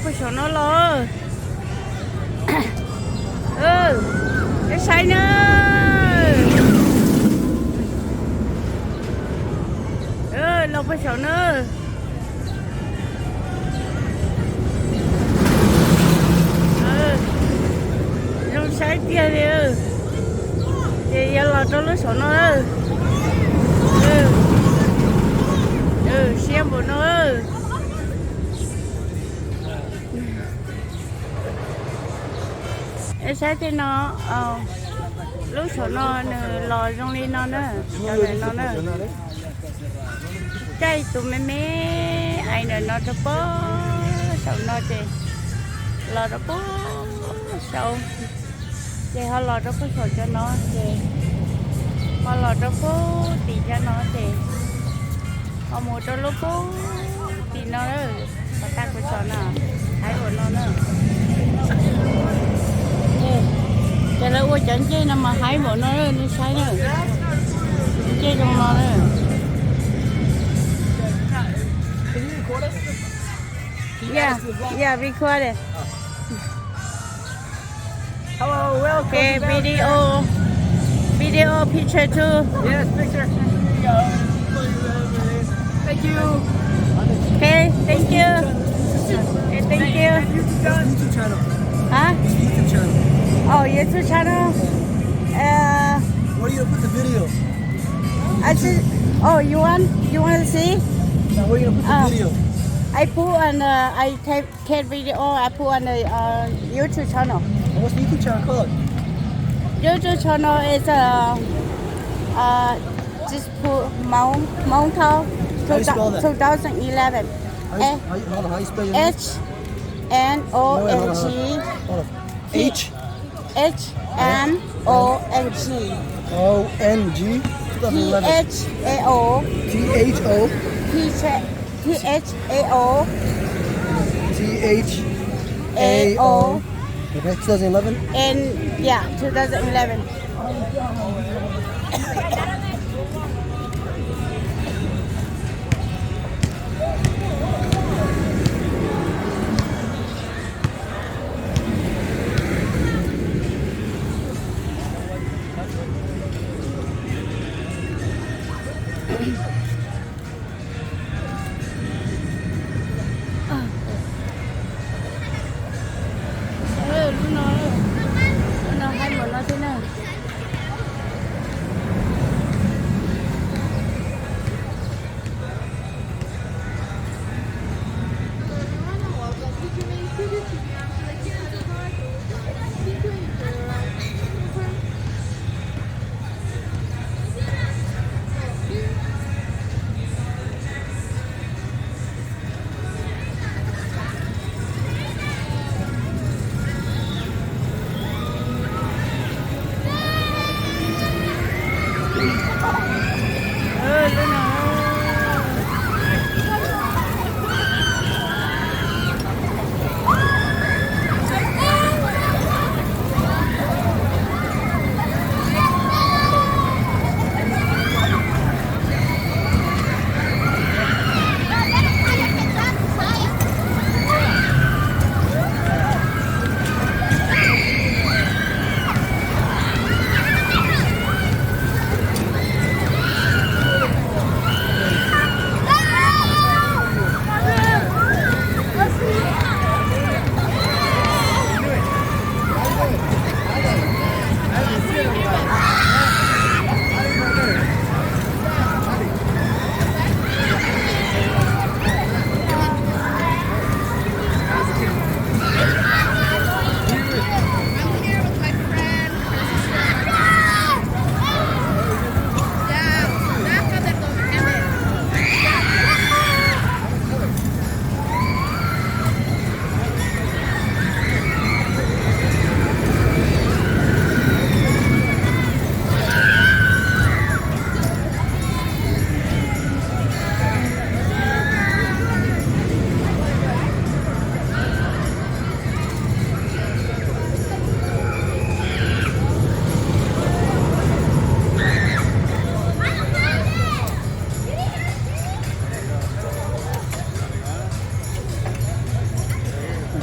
phải số nó lo cái sai nữa nó phải số nữa nó sai kia đi thì giờ là cho nó số nó xem bộ nó em sẽ thì nó lúc số nó lò trong đi nó nữa cho nên nó nữa cái tụi mấy ai nữa nó cho bó sau nó thì lò đó bó sau thì họ lò đó có số cho nó thì họ lò đó có tỷ cho nó thì họ mua cho lúc có tỷ nó nữa và ta có số nào thấy của nó nữa cái là ôi chẳng chơi nằm mà hái bộ nó nó sai nữa chơi trong nó nữa yeah record it Hello, welcome. Okay, video picture too. Yes, picture. Thank you. Okay, thank you. Okay, thank you. YouTube channel. Huh? YouTube channel. Oh, YouTube channel. Where are you gonna put the video? I just. Oh, you want to see? Now, where are you gonna put the video? I put on I take video. I put on the YouTube channel. And what's the YouTube channel called? YouTube channel is just put Mount Tao How you spell that? 2011. Hold on, how you spell your name? HNONG Hold on. H HNONG ONG 2011. THAO THO THAO. Okay, 2011. and yeah 2011. nó hay mà nó thế nào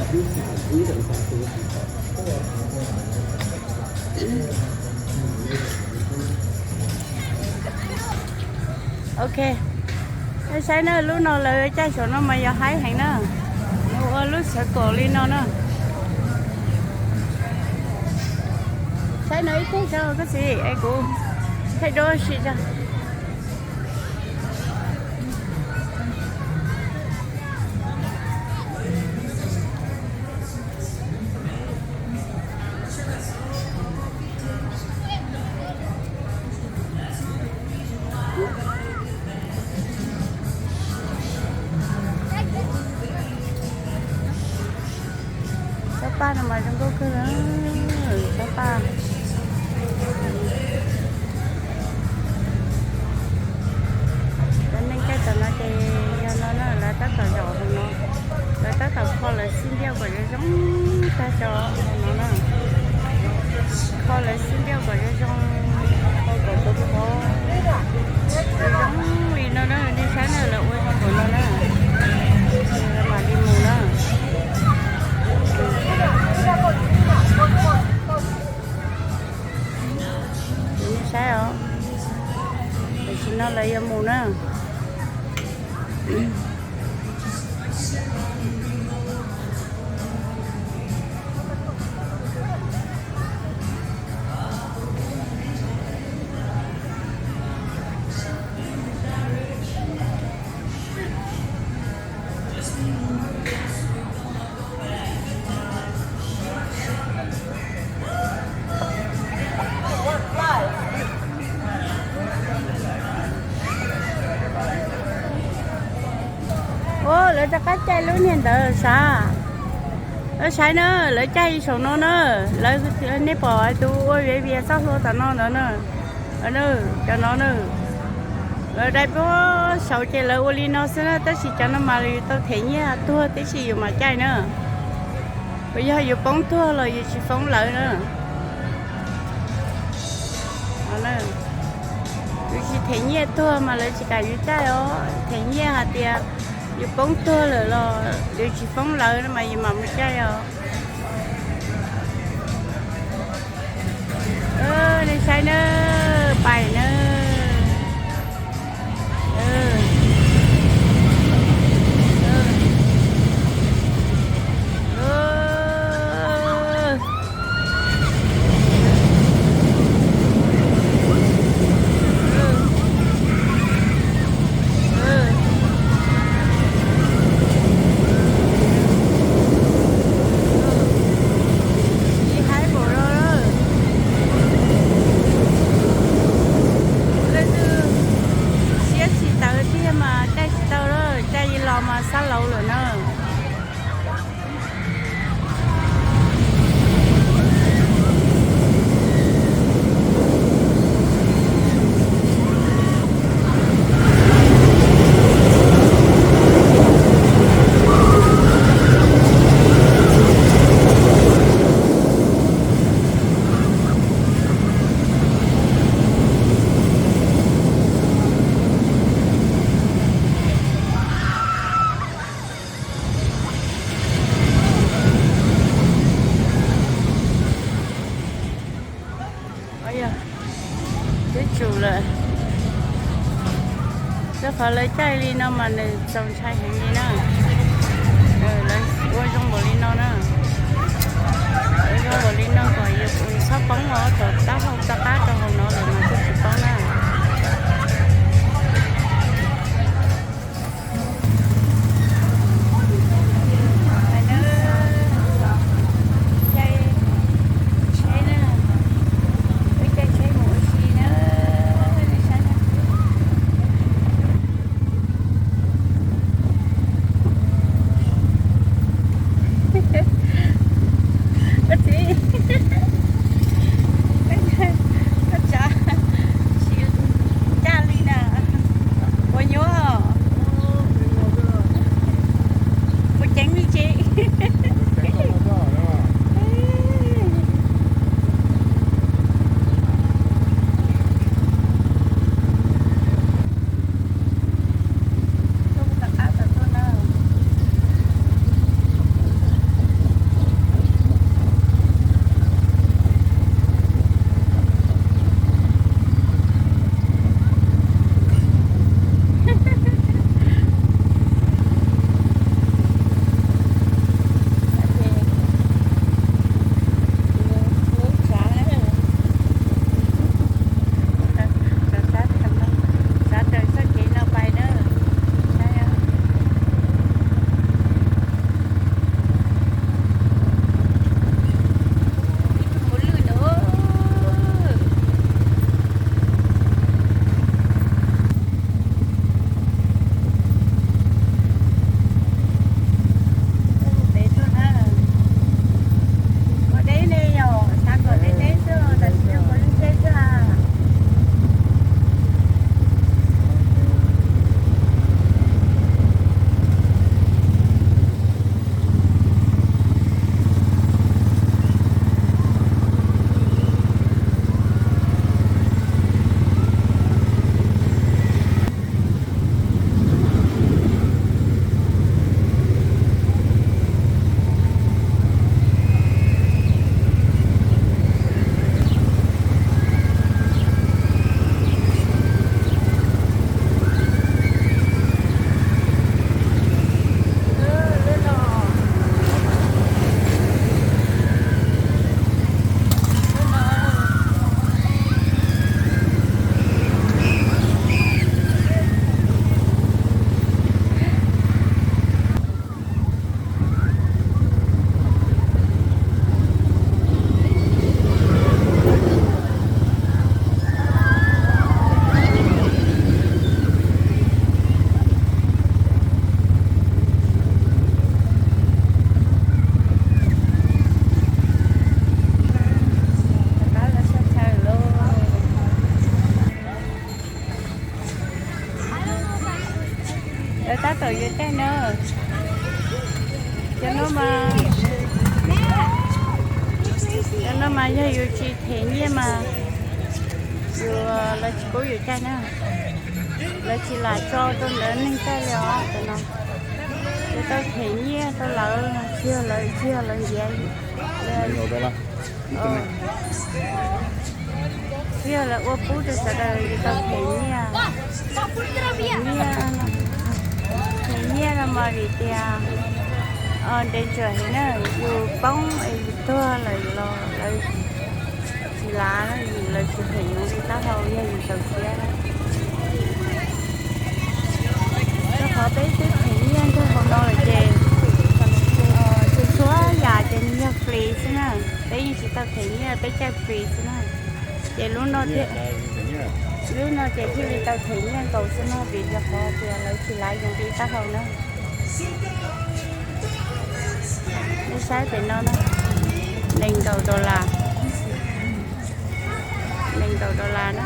Ok cái sáng nó lúc nào là trái sổ nó mà giờ hái hàng nó mua lúc sợ cổ lên nó nữa sáng nó ít thế sao cái gì ai cũng thấy đôi gì ra Sapa nama trong cô cơ đó Sapa nên cái tờ nó thì nó là tất cả rõ của nó là tất cả kho là xin đeo của nó giống ta cho nó kho là xin đeo của nó giống kho của tôi kho giống vì nó đi sáng này là ôi của nó mà đi mù đó sao không? Để xin nó lấy mù nữa. Ô, lấy cho cái chai luôn hiện tại sao? Lấy sai nữa, lấy chai số nó nữa, lấy nếp bỏ tu ôi về sao luôn tao nó nữa, cho nó nữa. Ở đây có sáu chai lấy oli nó sẽ tới chỉ cho nó mà tao thấy nhá, thua tới chỉ mà chai nữa. Bây giờ giờ phóng thua rồi giờ chỉ phóng lại nữa. Nữa. Chỉ thấy nhá thua mà lấy chỉ cả dưới chai đó, thấy nhá hạt tiền. Dù bóng thua là điều chỉ phóng lợi mà gì mà mới chơi rồi đi sai nữa bài nữa mà xa lâu rồi nữa cho phải lấy chai li nó mà này trồng chai hàng gì nữa rồi lấy quay trong bộ li nó nữa lấy trong bộ li nó còn giờ cũng sắp bóng ở chỗ tao không ta cá trong hồ nó rồi mà tôi chỉ bóng nữa nó mà giờ dù chỉ thế nhiên mà dù là chỉ có dù cha nữa là chỉ là cho tôi lớn lên cái liệu tụi nó tôi thế nhiên tôi lỡ chưa gì nhiều đó là chưa là ô phú tôi sẽ đời tôi thế nhiên là mà đi tiền đến trời nữa dù bóng tôi lại lo lại chỉ lá là chỉ thấy những cái tác hậu như những tàu xe nó có bé cái thấy nhiên thôi không đâu là chè chỉ số nhà trên như free thế nào bé như chỉ tao thấy như bé chơi free thế nào chè luôn nó thế lúc nó chè khi tao thấy như cầu thế nào bị giặc có thì lấy chỉ lại những cái tác hậu nữa nó sai thì nó nền đầu đô la nó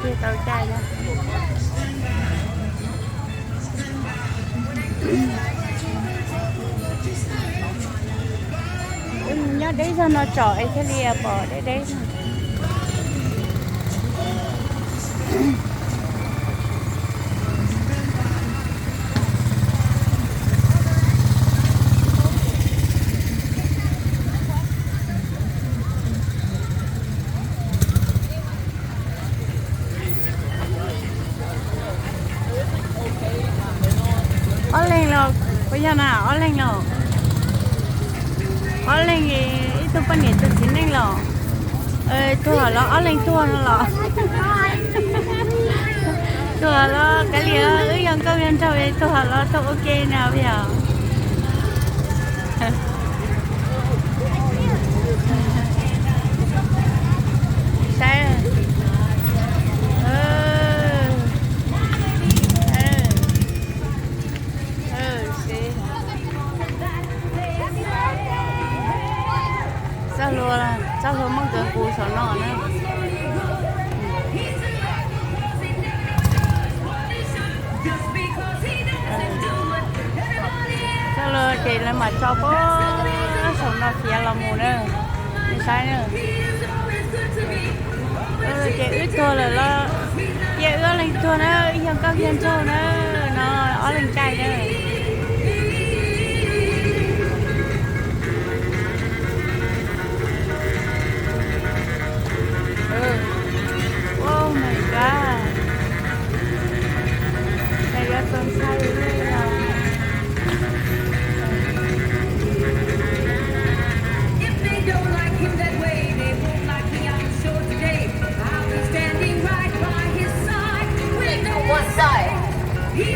kia tàu chai nữa nhớ đấy sao nó trọi cái lia bỏ đấy lên lo bây giờ nào lên lo lên thì tôi bắt nhảy tôi xin lên lo tôi lo lên tôi lo tôi lo cái gì đó dân công nhân trâu vậy tôi lo tôi ok nào bây giờ sai cháu luôn mong tới cú số nọ nữa cháu luôn chị là mà cho có số nọ phía là mù nữa như sai nữa chị ướt thua là lo chị ướt lên thua nó hiện các dân châu nó ở lên cay nữa oh my god đây là con sai rồi One side. He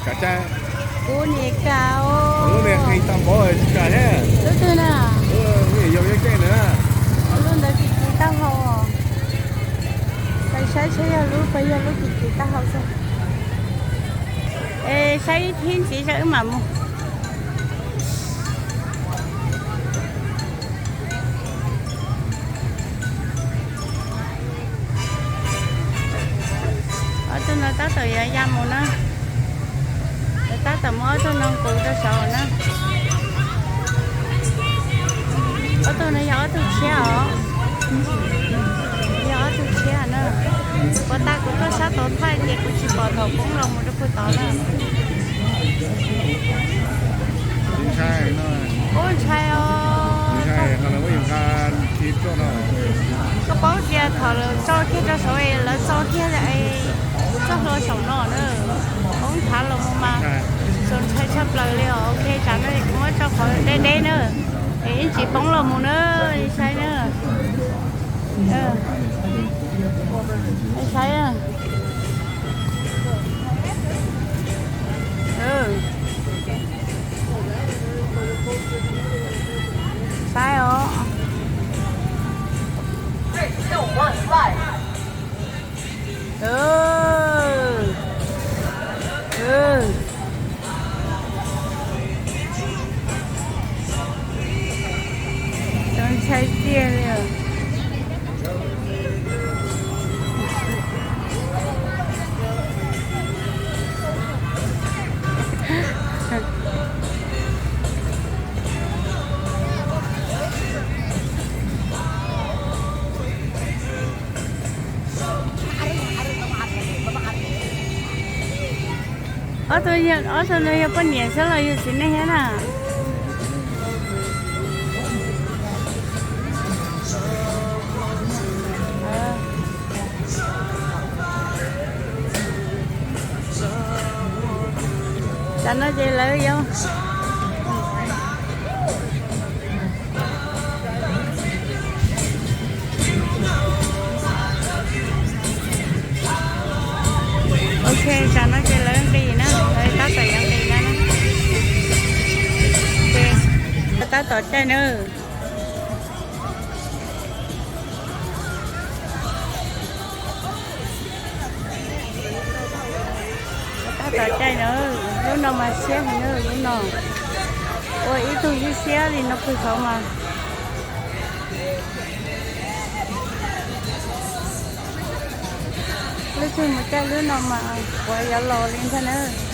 cả cha cú nhẹ cao lúc này anh tao bỏ rồi cả nhé lúc thứ nào người dùng cái nữa luôn đã chị tao hầu tại sao lúc bây giờ lúc chị tao hầu sao ê sai thiên chỉ sợ mà mua ở trên nó tới từ giam một nó tới từ mới tôi nông cụ cho sợ nó ở tôi nó gió tôi xe ở gió tôi xe nữa và ta cũng có sát tổ thay thì cũng chỉ bỏ thầu cũng lòng một cái phơi tỏ nữa chính sai nó ôi sai chính sai còn là có những cái thịt cho nó có bao giờ thở là cho khi cho số ấy là cho khi lại cho hơi sống nọ nữa không thả lòng mà rồi sai sắp lời liền ok chẳng nó cũng có cho khỏi đen đen nữa thì chỉ bóng lòng một nữa sai nữa sai à sai hả Don't say dear. ở tôi nói có nhiều số là gì này hết à chẳng nói gì lại vô ok chẳng nói gì lại đi nữa đây tao tự ăn đi nữa ok tao tổ chơi nữa tao tổ chơi nữa lúc nào mà xé thì nữa lúc nào ôi ít thôi chứ xé thì nó cứ không mà lúc nào mà chơi lúc nào mà quay lò lên thế nữa